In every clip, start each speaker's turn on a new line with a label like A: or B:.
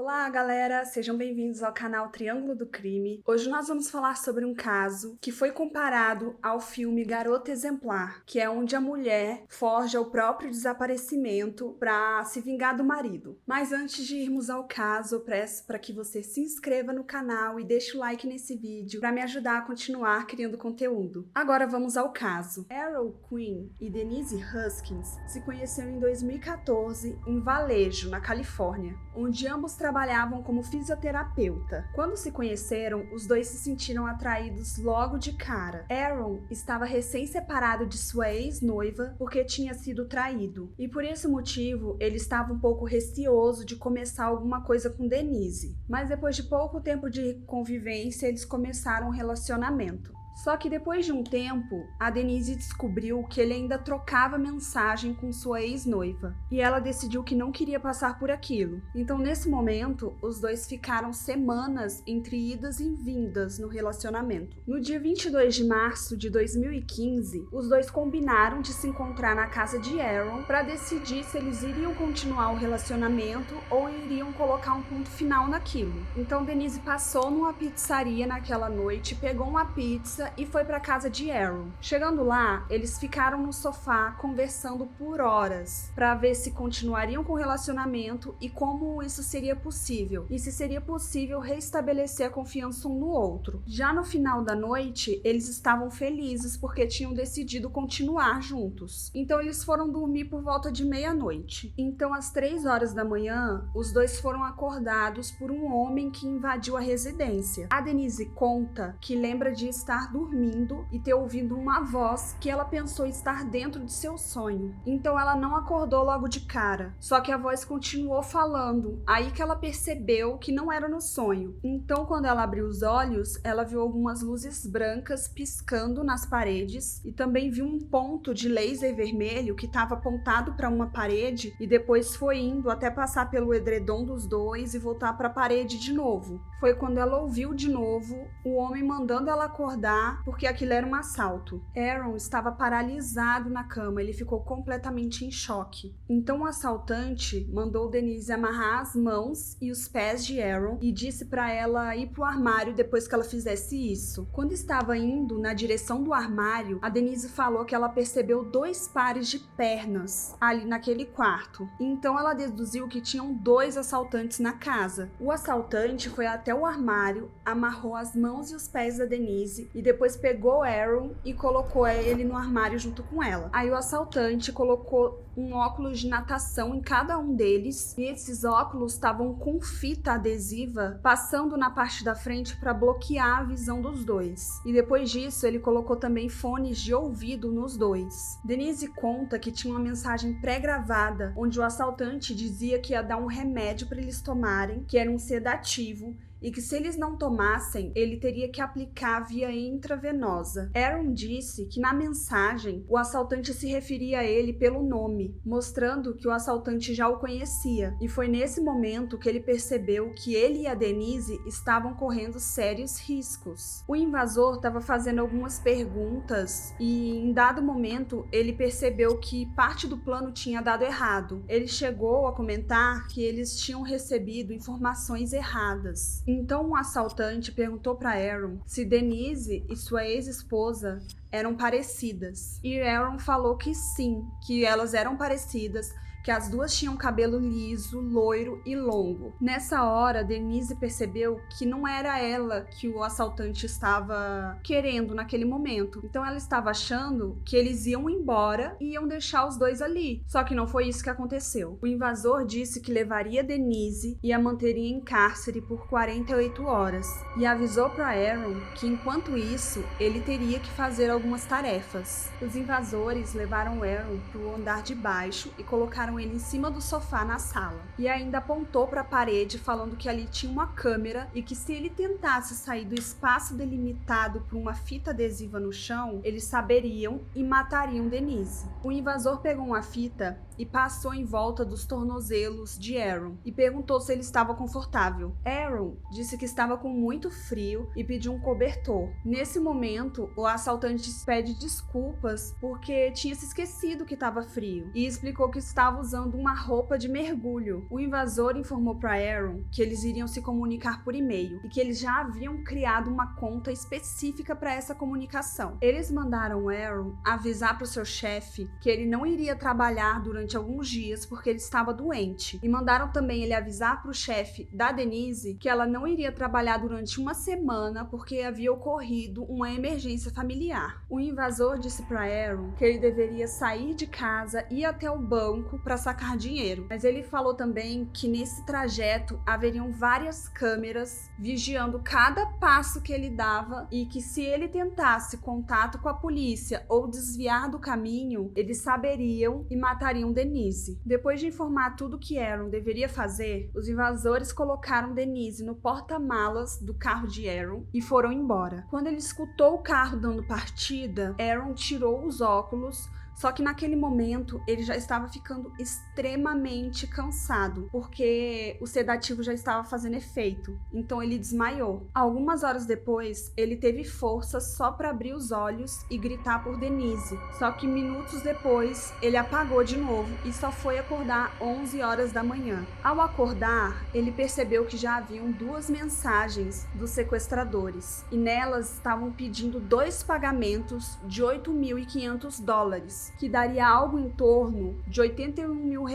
A: Olá, galera! Sejam bem-vindos ao canal Triângulo do Crime. Hoje nós vamos falar sobre um caso que foi comparado ao filme Garota Exemplar, que é onde a mulher forja o próprio desaparecimento para se vingar do marido. Mas antes de irmos ao caso, eu peço para que você se inscreva no canal e deixe o like nesse vídeo para me ajudar a continuar criando conteúdo. Agora vamos ao caso. Errol Quinn e Denise Huskins se conheceram em 2014 em Vallejo, na Califórnia, onde ambos trabalhavam como fisioterapeuta. Quando se conheceram, os dois se sentiram atraídos logo de cara. Aaron estava recém-separado de sua ex-noiva porque tinha sido traído, e por esse motivo ele estava um pouco receoso de começar alguma coisa com Denise. Mas depois de pouco tempo de convivência, eles começaram um relacionamento. Só que depois de um tempo, a Denise descobriu que ele ainda trocava mensagem com sua ex-noiva, e ela decidiu que não queria passar por aquilo. Então, nesse momento, os dois ficaram semanas entre idas e vindas no relacionamento. No dia 22 de março de 2015, os dois combinaram de se encontrar na casa de Aaron para decidir se eles iriam continuar o relacionamento ou iriam colocar um ponto final naquilo. Então, Denise passou numa pizzaria naquela noite, pegou uma pizza e foi para casa de Aaron. Chegando lá, eles ficaram no sofá conversando por horas para ver se continuariam com o relacionamento e como isso seria possível, e se seria possível restabelecer a confiança um no outro. Já no final da noite, eles estavam felizes porque tinham decidido continuar juntos. Então eles foram dormir por volta de meia-noite. Então às 3 horas da manhã, os dois foram acordados por um homem que invadiu a residência. A Denise conta que lembra de estar dormindo e ter ouvido uma voz que ela pensou estar dentro de seu sonho. Então ela não acordou logo de cara, só que a voz continuou falando, aí que ela percebeu que não era no sonho. Então quando ela abriu os olhos, ela viu algumas luzes brancas piscando nas paredes e também viu um ponto de laser vermelho que estava apontado para uma parede e depois foi indo até passar pelo edredom dos dois e voltar para a parede de novo. Foi quando ela ouviu de novo o homem mandando ela acordar porque aquilo era um assalto. Aaron estava paralisado na cama, ele ficou completamente em choque. Então o assaltante mandou Denise amarrar as mãos e os pés de Aaron e disse para ela ir pro armário depois que ela fizesse isso. Quando estava indo na direção do armário, a Denise falou que ela percebeu 2 pares de pernas ali naquele quarto. Então ela deduziu que tinham 2 assaltantes na casa. O assaltante foi até o armário, amarrou as mãos e os pés da Denise e depois pegou Aaron e colocou ele no armário junto com ela. Aí o assaltante colocou um óculos de natação em cada um deles e esses óculos estavam com fita adesiva passando na parte da frente para bloquear a visão dos dois. E depois disso ele colocou também fones de ouvido nos dois. Denise conta que tinha uma mensagem pré-gravada onde o assaltante dizia que ia dar um remédio para eles tomarem, que era um sedativo, e que se eles não tomassem, ele teria que aplicar via intravenosa. Aaron disse que na mensagem o assaltante se referia a ele pelo nome, mostrando que o assaltante já o conhecia, e foi nesse momento que ele percebeu que ele e a Denise estavam correndo sérios riscos. O invasor estava fazendo algumas perguntas e em dado momento ele percebeu que parte do plano tinha dado errado. Ele chegou a comentar que eles tinham recebido informações erradas. Então o assaltante perguntou para Aaron se Denise e sua ex-esposa eram parecidas. E Aaron falou que sim, que elas eram parecidas, que as duas tinham cabelo liso, loiro e longo. Nessa hora, Denise percebeu que não era ela que o assaltante estava querendo naquele momento. Então ela estava achando que eles iam embora e iam deixar os dois ali. Só que não foi isso que aconteceu. O invasor disse que levaria Denise e a manteria em cárcere por 48 horas. E avisou para Aaron que enquanto isso, ele teria que fazer algumas tarefas. Os invasores levaram Aaron para o andar de baixo e colocaram ele em cima do sofá na sala. E ainda apontou para a parede falando que ali tinha uma câmera e que se ele tentasse sair do espaço delimitado por uma fita adesiva no chão, eles saberiam e matariam Denise. O invasor pegou uma fita e passou em volta dos tornozelos de Aaron e perguntou se ele estava confortável. Aaron disse que estava com muito frio e pediu um cobertor. Nesse momento, o assaltante pede desculpas porque tinha se esquecido que estava frio e explicou que estava usando uma roupa de mergulho. O invasor informou para Aaron que eles iriam se comunicar por e-mail e que eles já haviam criado uma conta específica para essa comunicação. Eles mandaram Aaron avisar para o seu chefe que ele não iria trabalhar durante alguns dias porque ele estava doente, e mandaram também ele avisar para o chefe da Denise que ela não iria trabalhar durante uma semana porque havia ocorrido uma emergência familiar. O invasor disse para Aaron que ele deveria sair de casa e ir até o banco para sacar dinheiro, mas ele falou também que nesse trajeto haveriam várias câmeras vigiando cada passo que ele dava e que se ele tentasse contato com a polícia ou desviar do caminho, eles saberiam e matariam Denise. Depois de informar tudo que Aaron deveria fazer, os invasores colocaram Denise no porta-malas do carro de Aaron e foram embora. Quando ele escutou o carro dando partida, Aaron tirou os óculos. Só que naquele momento ele já estava ficando extremamente cansado, porque o sedativo já estava fazendo efeito, então ele desmaiou. Algumas horas depois, ele teve força só para abrir os olhos e gritar por Denise. Só que minutos depois, ele apagou de novo e só foi acordar 11 horas da manhã. Ao acordar, ele percebeu que já haviam 2 mensagens dos sequestradores, e nelas estavam pedindo 2 pagamentos de $8.500. Que daria algo em torno de R$81 mil.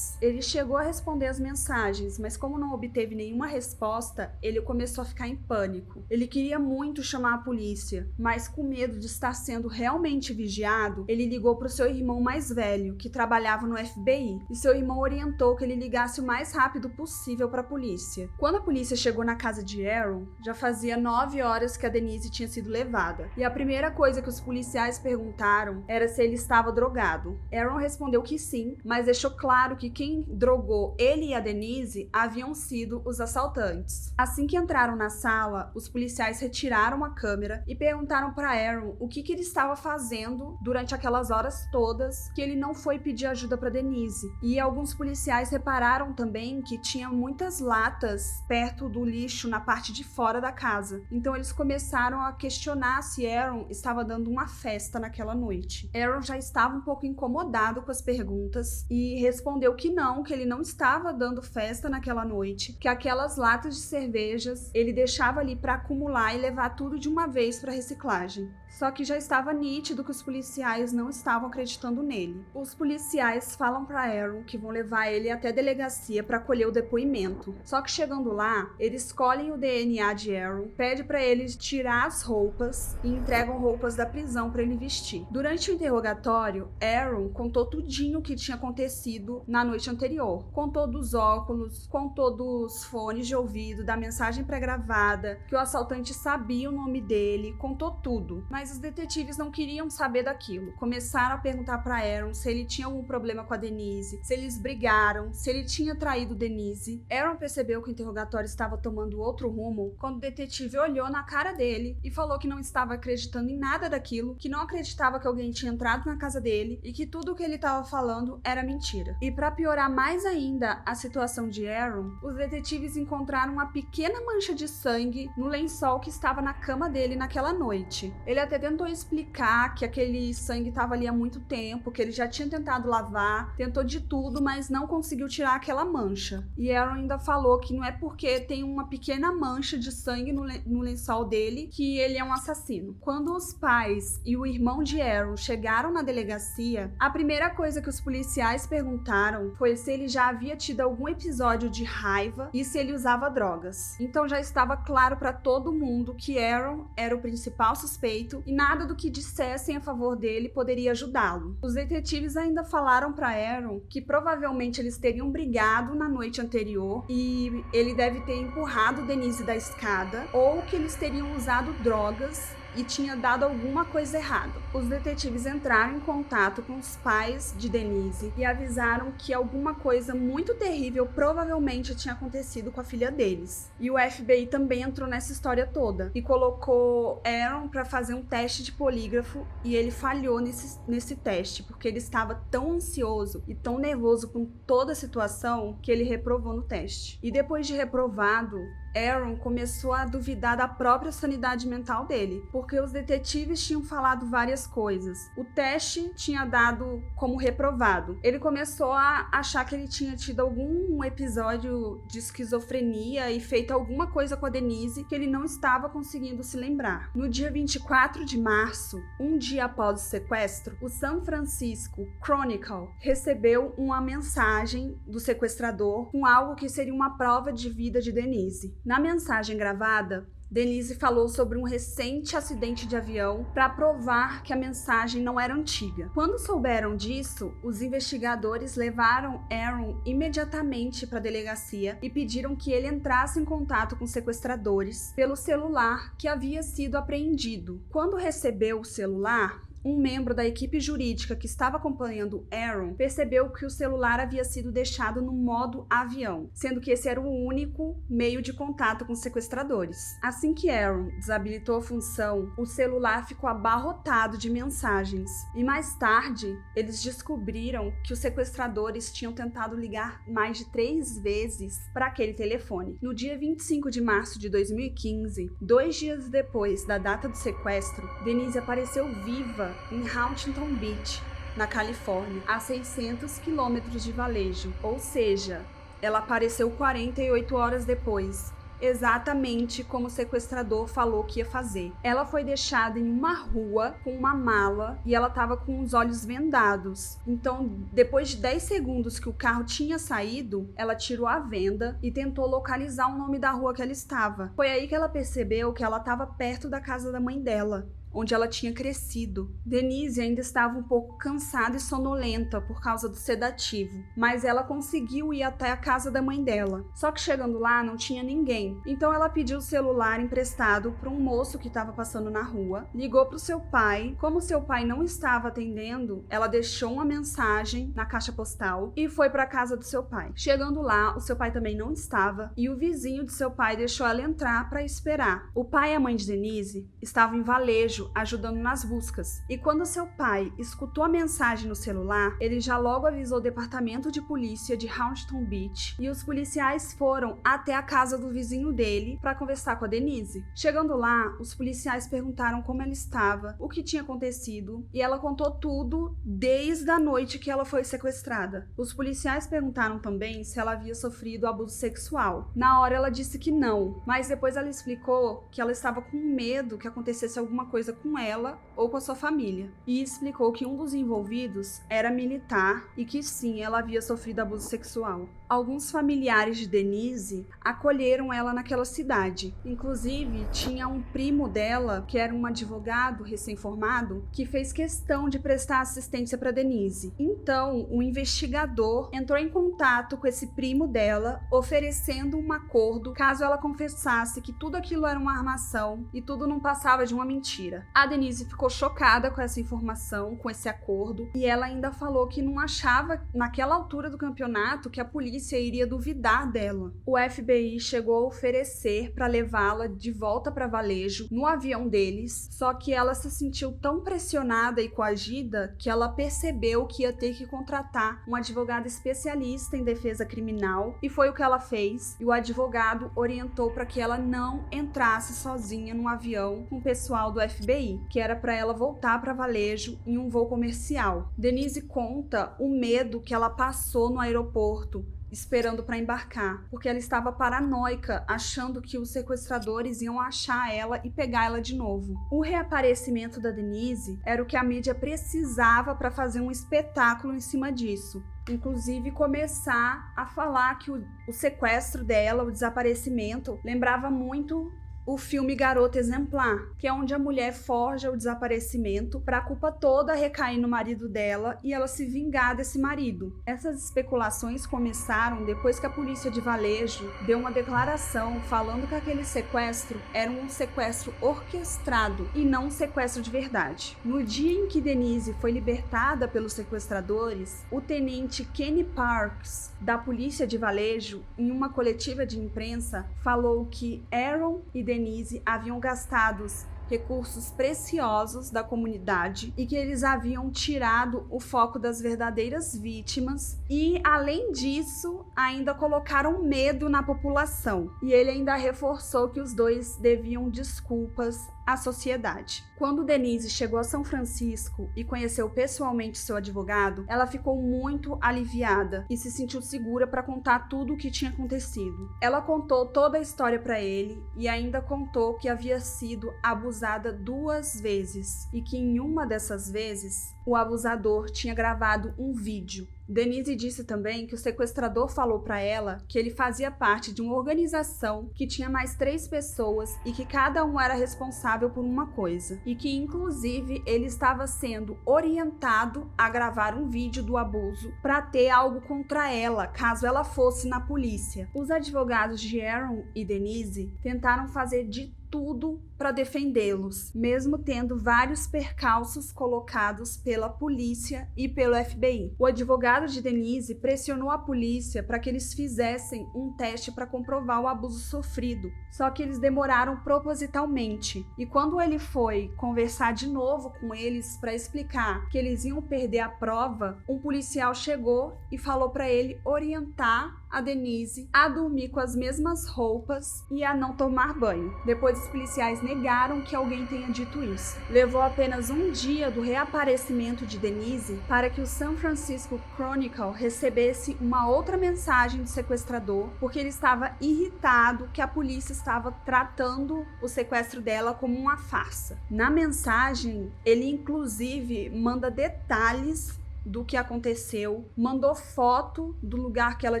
A: Ele chegou a responder as mensagens, mas como não obteve nenhuma resposta, ele começou a ficar em pânico. Ele queria muito chamar a polícia, mas com medo de estar sendo realmente vigiado, ele ligou para o seu irmão mais velho, que trabalhava no FBI, e seu irmão orientou que ele ligasse o mais rápido possível para a polícia. Quando a polícia chegou na casa de Aaron, já fazia 9 horas que a Denise tinha sido levada, e a primeira coisa que os policiais perguntaram era se ele estava drogado. Aaron respondeu que sim, mas deixou claro que quem drogou ele e a Denise haviam sido os assaltantes. Assim que entraram na sala, os policiais retiraram a câmera e perguntaram para Aaron o que ele estava fazendo durante aquelas horas todas que ele não foi pedir ajuda para Denise. E alguns policiais repararam também que tinha muitas latas perto do lixo na parte de fora da casa. Então eles começaram a questionar se Aaron estava dando uma festa naquela noite. Aaron já estava um pouco incomodado com as perguntas e respondeu que ele não estava dando festa naquela noite, que aquelas latas de cervejas ele deixava ali para acumular e levar tudo de uma vez para reciclagem. Só que já estava nítido que os policiais não estavam acreditando nele. Os policiais falam para Aaron que vão levar ele até a delegacia para colher o depoimento. Só que chegando lá, eles colhem o DNA de Aaron, pedem para eles tirar as roupas e entregam roupas da prisão para ele vestir. Durante o interrogatório, Aaron contou tudinho o que tinha acontecido na noite anterior. Contou dos óculos, contou dos fones de ouvido, da mensagem pré-gravada, que o assaltante sabia o nome dele, contou tudo. Mas os detetives não queriam saber daquilo. Começaram a perguntar para Aaron se ele tinha algum problema com a Denise, se eles brigaram, se ele tinha traído Denise. Aaron percebeu que o interrogatório estava tomando outro rumo quando o detetive olhou na cara dele e falou que não estava acreditando em nada daquilo, que não acreditava que alguém tinha entrado na casa dele e que tudo o que ele estava falando era mentira. E para piorar mais ainda a situação de Aaron, os detetives encontraram uma pequena mancha de sangue no lençol que estava na cama dele naquela noite. Ele até tentou explicar que aquele sangue estava ali há muito tempo, que ele já tinha tentado lavar, tentou de tudo, mas não conseguiu tirar aquela mancha. E Aaron ainda falou que não é porque tem uma pequena mancha de sangue no lençol dele que ele é um assassino. Quando os pais e o irmão de Aaron chegaram na delegacia, a primeira coisa que os policiais perguntaram foi se ele já havia tido algum episódio de raiva e se ele usava drogas. Então já estava claro para todo mundo que Aaron era o principal suspeito e nada do que dissessem a favor dele poderia ajudá-lo. Os detetives ainda falaram para Aaron que provavelmente eles teriam brigado na noite anterior e ele deve ter empurrado Denise da escada, ou que eles teriam usado drogas e tinha dado alguma coisa errada. Os detetives entraram em contato com os pais de Denise e avisaram que alguma coisa muito terrível provavelmente tinha acontecido com a filha deles. E o FBI também entrou nessa história toda e colocou Aaron para fazer um teste de polígrafo, e ele falhou nesse teste, porque ele estava tão ansioso e tão nervoso com toda a situação que ele reprovou no teste. E depois de reprovado, Aaron começou a duvidar da própria sanidade mental dele, porque os detetives tinham falado várias coisas. O teste tinha dado como reprovado. Ele começou a achar que ele tinha tido algum episódio de esquizofrenia e feito alguma coisa com a Denise que ele não estava conseguindo se lembrar. No dia 24 de março, um dia após o sequestro, o San Francisco Chronicle recebeu uma mensagem do sequestrador com algo que seria uma prova de vida de Denise. Na mensagem gravada, Denise falou sobre um recente acidente de avião para provar que a mensagem não era antiga. Quando souberam disso, os investigadores levaram Aaron imediatamente para a delegacia e pediram que ele entrasse em contato com os sequestradores pelo celular que havia sido apreendido. Quando recebeu o celular, um membro da equipe jurídica que estava acompanhando Aaron percebeu que o celular havia sido deixado no modo avião, sendo que esse era o único meio de contato com os sequestradores. Assim que Aaron desabilitou a função, o celular ficou abarrotado de mensagens, e mais tarde eles descobriram que os sequestradores tinham tentado ligar mais de 3 vezes para aquele telefone. No dia 25 de março de 2015, 2 dias depois da data do sequestro, Denise apareceu viva em Huntington Beach, na Califórnia, a 600 quilômetros de Valejo, ou seja, ela apareceu 48 horas depois, exatamente como o sequestrador falou que ia fazer. Ela foi deixada em uma rua com uma mala e ela estava com os olhos vendados. Então, depois de 10 segundos que o carro tinha saído, ela tirou a venda e tentou localizar o nome da rua que ela estava. Foi aí que ela percebeu que ela estava perto da casa da mãe dela, onde ela tinha crescido. Denise ainda estava um pouco cansada e sonolenta por causa do sedativo, mas ela conseguiu ir até a casa da mãe dela. Só que chegando lá não tinha ninguém, então ela pediu o celular emprestado para um moço que estava passando na rua, ligou para o seu pai. Como seu pai não estava atendendo, ela deixou uma mensagem na caixa postal e foi para a casa do seu pai. Chegando lá, o seu pai também não estava e o vizinho de seu pai deixou ela entrar para esperar. O pai e a mãe de Denise estavam em Valejo, ajudando nas buscas. E quando seu pai escutou a mensagem no celular, ele já logo avisou o departamento de polícia de Huntington Beach e os policiais foram até a casa do vizinho dele para conversar com a Denise. Chegando lá, os policiais perguntaram como ela estava, o que tinha acontecido, e ela contou tudo desde a noite que ela foi sequestrada. Os policiais perguntaram também se ela havia sofrido abuso sexual. Na hora ela disse que não, mas depois ela explicou que ela estava com medo que acontecesse alguma coisa com ela ou com a sua família, e explicou que um dos envolvidos era militar e que sim, ela havia sofrido abuso sexual. Alguns familiares de Denise acolheram ela naquela cidade. Inclusive, tinha um primo dela, que era um advogado recém-formado, que fez questão de prestar assistência para Denise. Então, o investigador entrou em contato com esse primo dela, oferecendo um acordo caso ela confessasse que tudo aquilo era uma armação e tudo não passava de uma mentira. A Denise ficou chocada com essa informação, com esse acordo, e ela ainda falou que não achava, naquela altura do campeonato, que a polícia iria duvidar dela. O FBI chegou a oferecer para levá-la de volta para Valejo no avião deles, só que ela se sentiu tão pressionada e coagida que ela percebeu que ia ter que contratar um advogado especialista em defesa criminal, e foi o que ela fez, e o advogado orientou para que ela não entrasse sozinha no avião com o pessoal do FBI, que era para ela voltar para Valejo em um voo comercial. Denise conta o medo que ela passou no aeroporto, esperando para embarcar, porque ela estava paranoica, achando que os sequestradores iam achar ela e pegar ela de novo. O reaparecimento da Denise era o que a mídia precisava para fazer um espetáculo em cima disso. Inclusive começar a falar que o sequestro dela, o desaparecimento, lembrava muito o filme Garota Exemplar, que é onde a mulher forja o desaparecimento para a culpa toda recair no marido dela e ela se vingar desse marido. Essas especulações começaram depois que a polícia de Valejo deu uma declaração falando que aquele sequestro era um sequestro orquestrado e não um sequestro de verdade. No dia em que Denise foi libertada pelos sequestradores, o tenente Kenny Parks, da polícia de Valejo, em uma coletiva de imprensa, falou que Aaron e Denise haviam gastado recursos preciosos da comunidade e que eles haviam tirado o foco das verdadeiras vítimas e, além disso, ainda colocaram medo na população. E ele ainda reforçou que os dois deviam desculpas à sociedade. Quando Denise chegou a São Francisco e conheceu pessoalmente seu advogado, ela ficou muito aliviada e se sentiu segura para contar tudo o que tinha acontecido. Ela contou toda a história para ele e ainda contou que havia sido abusada 2 vezes e que em uma dessas vezes o abusador tinha gravado um vídeo. Denise disse também que o sequestrador falou para ela que ele fazia parte de uma organização que tinha mais 3 pessoas e que cada um era responsável por uma coisa, e que inclusive ele estava sendo orientado a gravar um vídeo do abuso para ter algo contra ela caso ela fosse na polícia. Os advogados de Aaron e Denise tentaram fazer de tudo para defendê-los, mesmo tendo vários percalços colocados pela polícia e pelo FBI. O advogado de Denise pressionou a polícia para que eles fizessem um teste para comprovar o abuso sofrido, só que eles demoraram propositalmente. E quando ele foi conversar de novo com eles para explicar que eles iam perder a prova, um policial chegou e falou para ele orientar a Denise a dormir com as mesmas roupas e a não tomar banho. Depois os policiais negaram que alguém tenha dito isso. Levou apenas um dia do reaparecimento de Denise para que o San Francisco Chronicle recebesse uma outra mensagem do sequestrador, porque ele estava irritado que a polícia estava tratando o sequestro dela como uma farsa. Na mensagem, ele inclusive manda detalhes do que aconteceu, mandou foto do lugar que ela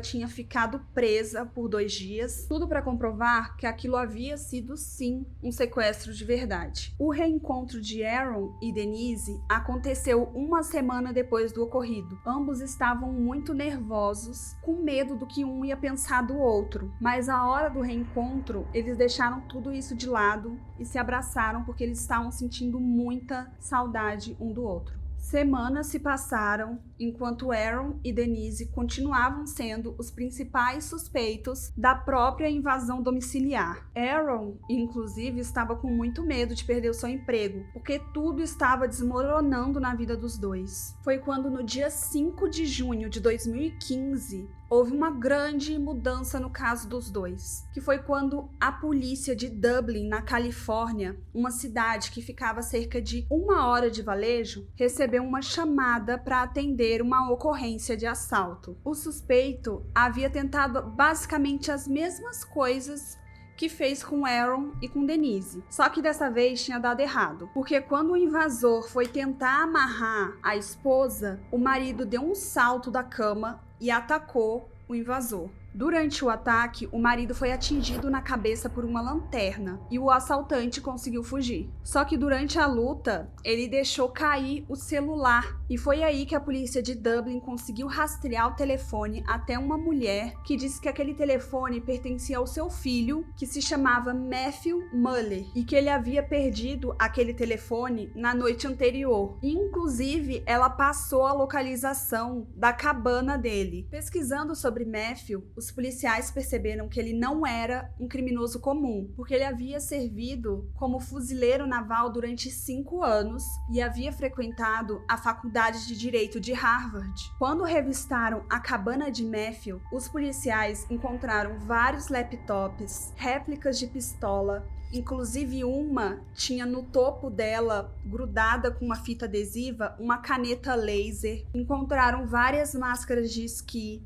A: tinha ficado presa por 2 dias, tudo para comprovar que aquilo havia sido sim um sequestro de verdade. O reencontro de Aaron e Denise aconteceu 1 semana depois do ocorrido. Ambos estavam muito nervosos, com medo do que um ia pensar do outro, mas à hora do reencontro eles deixaram tudo isso de lado e se abraçaram porque eles estavam sentindo muita saudade um do outro. Semanas se passaram enquanto Aaron e Denise continuavam sendo os principais suspeitos da própria invasão domiciliar. Aaron, inclusive, estava com muito medo de perder o seu emprego, porque tudo estava desmoronando na vida dos dois. Foi quando, no dia 5 de junho de 2015, houve uma grande mudança no caso dos dois, que foi quando a polícia de Dublin, na Califórnia, uma cidade que ficava a cerca de 1 hora de Valejo, recebeu uma chamada para atender uma ocorrência de assalto. O suspeito havia tentado basicamente as mesmas coisas que fez com Aaron e com Denise. Só que dessa vez tinha dado errado, porque quando o invasor foi tentar amarrar a esposa, o marido deu um salto da cama e atacou o invasor. Durante o ataque, o marido foi atingido na cabeça por uma lanterna e o assaltante conseguiu fugir. Só que durante a luta, ele deixou cair o celular e foi aí que a polícia de Dublin conseguiu rastrear o telefone até uma mulher que disse que aquele telefone pertencia ao seu filho, que se chamava Matthew Muller, e que ele havia perdido aquele telefone na noite anterior. Inclusive, ela passou a localização da cabana dele. Pesquisando sobre Matthew, os policiais perceberam que ele não era um criminoso comum, porque ele havia servido como fuzileiro naval durante 5 anos e havia frequentado a Faculdade de Direito de Harvard. Quando revistaram a cabana de Matthew, os policiais encontraram vários laptops, réplicas de pistola, inclusive uma tinha no topo dela, grudada com uma fita adesiva, uma caneta laser. Encontraram várias máscaras de esqui,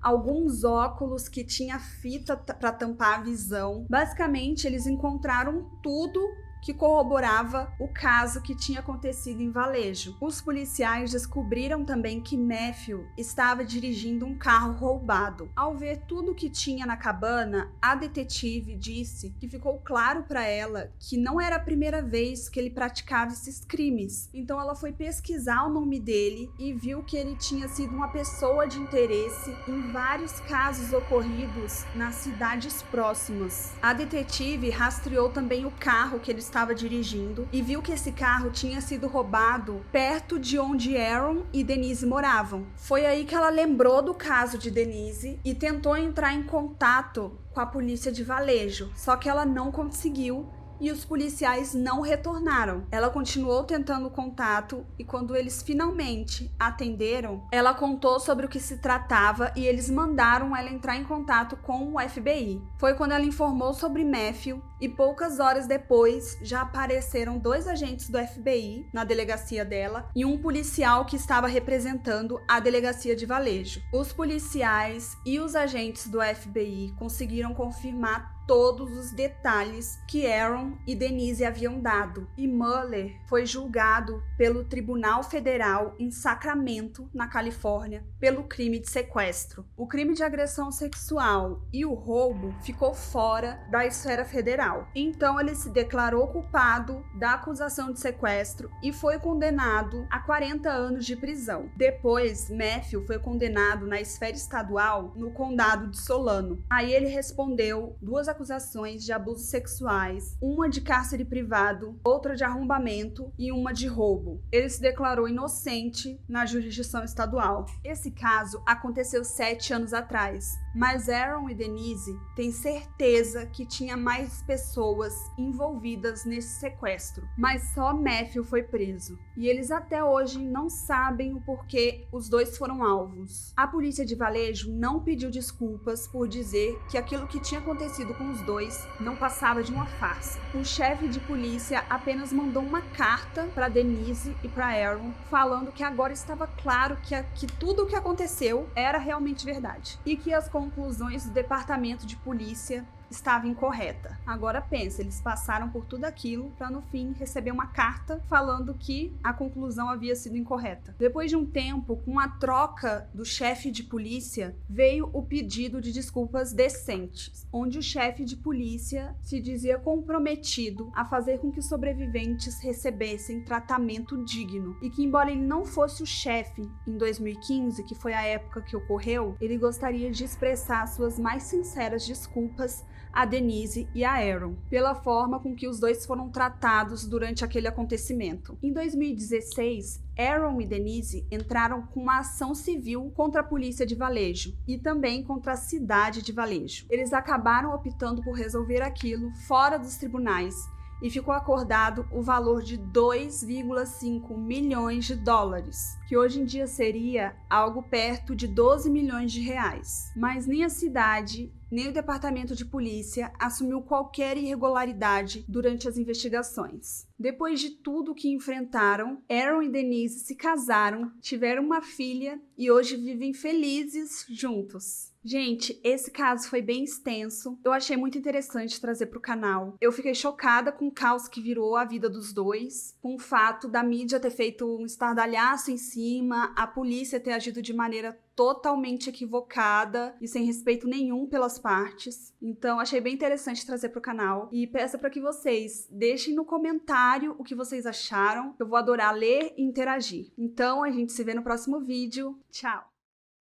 A: alguns óculos que tinha fita para tampar a visão. Basicamente, eles encontraram tudo que corroborava o caso que tinha acontecido em Valejo. Os policiais descobriram também que Matthew estava dirigindo um carro roubado. Ao ver tudo o que tinha na cabana, a detetive disse que ficou claro para ela que não era a primeira vez que ele praticava esses crimes. Então ela foi pesquisar o nome dele e viu que ele tinha sido uma pessoa de interesse em vários casos ocorridos nas cidades próximas. A detetive rastreou também o carro que ele estava dirigindo e viu que esse carro tinha sido roubado perto de onde Aaron e Denise moravam. Foi aí que ela lembrou do caso de Denise e tentou entrar em contato com a polícia de Valejo, só que ela não conseguiu e os policiais não retornaram. Ela continuou tentando contato e quando eles finalmente atenderam, ela contou sobre o que se tratava e eles mandaram ela entrar em contato com o FBI. Foi quando ela informou sobre Matthew e poucas horas depois já apareceram 2 agentes do FBI na delegacia dela e um policial que estava representando a delegacia de Valejo. Os policiais e os agentes do FBI conseguiram confirmar todos os detalhes que Aaron e Denise haviam dado. E Mueller foi julgado pelo Tribunal Federal em Sacramento, na Califórnia, pelo crime de sequestro. O crime de agressão sexual e o roubo ficou fora da esfera federal. Então ele se declarou culpado da acusação de sequestro e foi condenado a 40 anos de prisão. Depois, Matthew foi condenado na esfera estadual no condado de Solano. Aí ele respondeu 2 acusações de abusos sexuais, uma de cárcere privado, outra de arrombamento e uma de roubo. Ele se declarou inocente na jurisdição estadual. Esse caso aconteceu 7 anos atrás, mas Aaron e Denise têm certeza que tinha mais pessoas envolvidas nesse sequestro, mas só Matthew foi preso. E eles até hoje não sabem o porquê os 2 foram alvos. A polícia de Valejo não pediu desculpas por dizer que aquilo que tinha acontecido com os 2 não passava de uma farsa. O chefe de polícia apenas mandou uma carta para Denise e para Aaron falando que agora estava claro que tudo o que aconteceu era realmente verdade e que as conclusões do departamento de polícia estava incorreta. Agora pensa, eles passaram por tudo aquilo para no fim receber uma carta falando que a conclusão havia sido incorreta. Depois de um tempo, com a troca do chefe de polícia, veio o pedido de desculpas decentes, onde o chefe de polícia se dizia comprometido a fazer com que os sobreviventes recebessem tratamento digno e que, embora ele não fosse o chefe em 2015, que foi a época que ocorreu, ele gostaria de expressar suas mais sinceras desculpas a Denise e a Aaron, pela forma com que os 2 foram tratados durante aquele acontecimento. Em 2016, Aaron e Denise entraram com uma ação civil contra a polícia de Valejo e também contra a cidade de Valejo. Eles acabaram optando por resolver aquilo fora dos tribunais e ficou acordado o valor de 2,5 milhões de dólares, que hoje em dia seria algo perto de 12 milhões de reais. Mas nem a cidade, nem o departamento de polícia assumiu qualquer irregularidade durante as investigações. Depois de tudo que enfrentaram, Aaron e Denise se casaram, tiveram uma filha e hoje vivem felizes juntos. Gente, esse caso foi bem extenso, eu achei muito interessante trazer para o canal. Eu fiquei chocada com o caos que virou a vida dos 2, com o fato da mídia ter feito um estardalhaço em cima, a polícia ter agido de maneira totalmente equivocada e sem respeito nenhum pelas partes. Então achei bem interessante trazer para o canal e peço para que vocês deixem no comentário o que vocês acharam. Eu vou adorar ler e interagir. Então a gente se vê no próximo vídeo. Tchau!